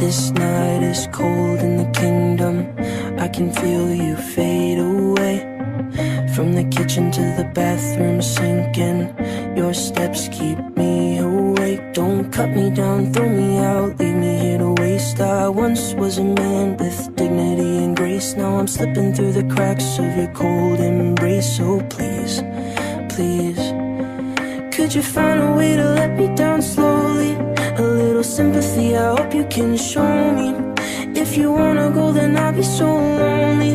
This night is cold in the kingdom. I can feel you fade away. From the kitchen to the bathroom sinking. Your steps keep me awake. Don't cut me down, throw me out, leave me here to waste. I once was a man with dignity and grace. Now I'm slipping through the cracks of your cold embrace. So please, please, could you find a way to let me down slowly? A little sympathy, I hope you can show me. If you wanna go, then I'll be so lonely.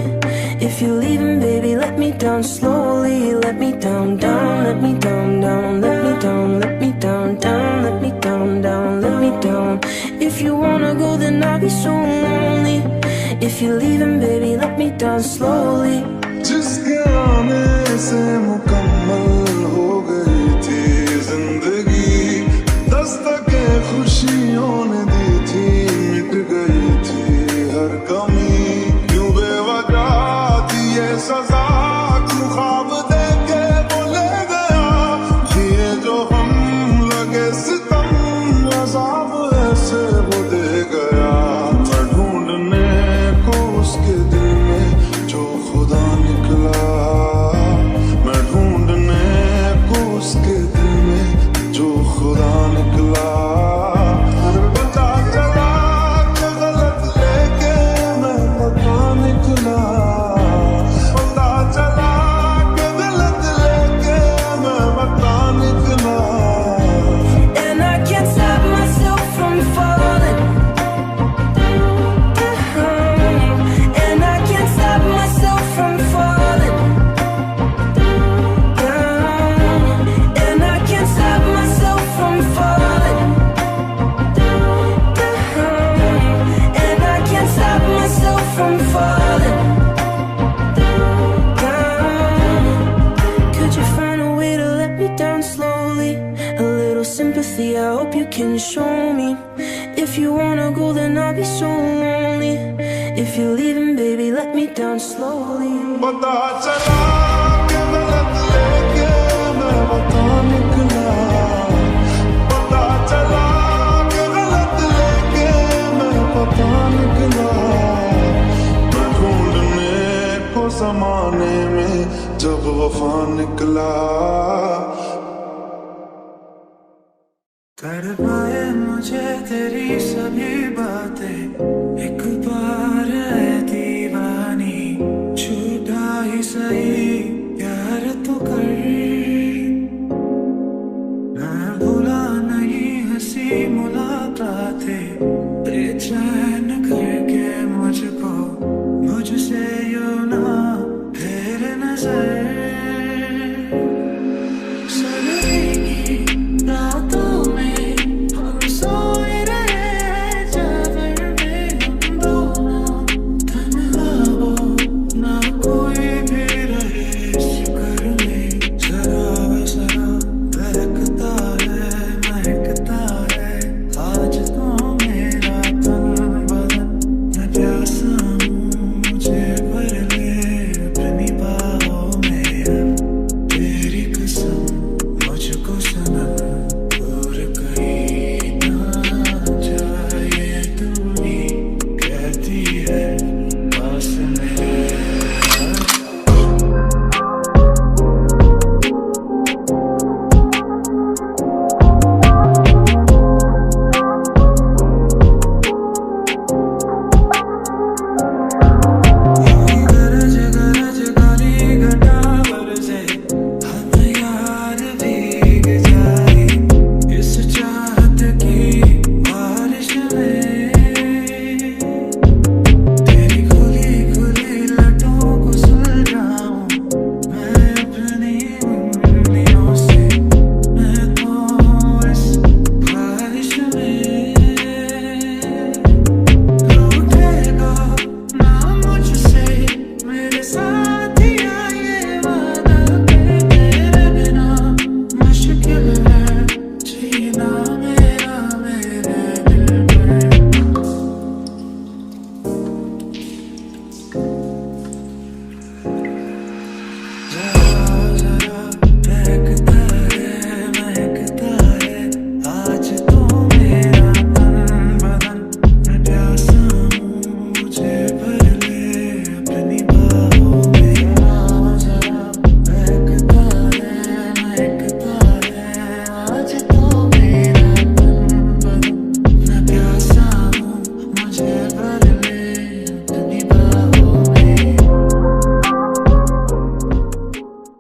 If you're leaving, baby, let me down slowly. Let me down, down, let me down, down, let me down, let me down, down, let me down, down, let me down. If you wanna go, then I'll be so lonely. If you're leaving, baby, let me down slowly. जिसके आने से मुकम्मल हो गई थी जिंदगी, दस्तके खुशियों ने दी थी, मिट गई थी हर कमी। क्यों बेवजह दिए सजा, क्यों ख्वाब देके वो ले गया, दिए जो हम लगे सितम, अज़ाब ऐसे वो दे गया। मैं ढूंढने को उसके दिल में जो खुदा निकला, मैं ढूंढने को उसके दिल में जो खुदा निकला। पता चला कि गलत लेके मैं पता निकला, पता चला कि गलत लेके मैं पता निकला। And I can't stop myself from falling. And I can't stop myself from falling. And I can't stop myself from falling. And I can't stop myself from falling. Could you find a way to let me down slowly? A little sympathy, I hope you can show me. If if you wanna go, then I'll be so lonely. If you're leaving, baby, let me down slowly. पता चला कि गलत लेके मैं पता निकला. पता चला कि गलत लेके मैं पता निकला. मैं ढूंढने को ज़माने में जब वफा निकला. तड़पाए मुझे तेरी सभी